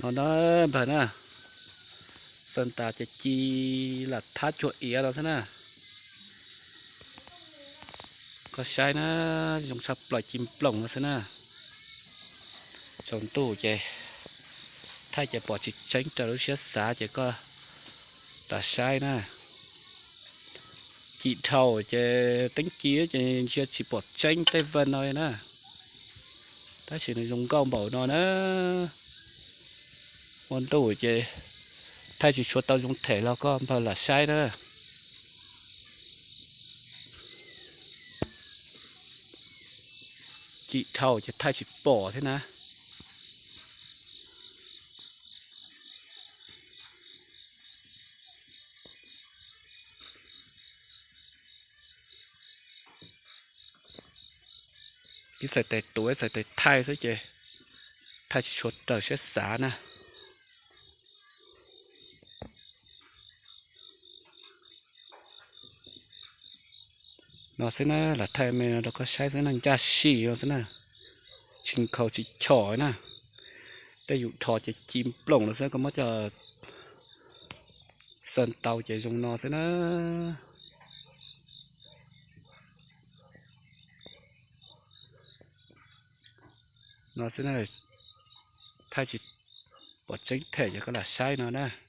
nó bà nè sơn taจะจีหลัดทัดจั่วเอียเราซะนะก็ใช้นะจงชับปล่อยจิ้มปล่องแล้วซะนะจงตู้เจถ้าจะปล่อยจิตใช้จะรู้เชื้อสาเจก็ตัดใช้นะจีเท่าจะtính chiaจะเชื่อchỉ bỏ tranh tay vần rồi naถ้าchỉ là dùng câu bảo nó nữa món đồ chứ thay chỉ chuột tao dùng thể là có bao là sai đó chị thầu chứ thay chỉ bỏ thế na cái sợi tê tuổi sợi tê thay thôi chứ thay chỉ chuột tao sẽ xả nè nó sẽ là thay mình nó có sai sẽ năng cha xì rồi sẽ nè chừng khâu chỉ chỏi nèแต่อยู่ถอจะจิ้มปล่งแล้วซะก็มันจะเส้นเตาจะลงนอซะนะนอซะนะถ้าจิปอดจิ้งแท้จะก็ละใช้นอนะ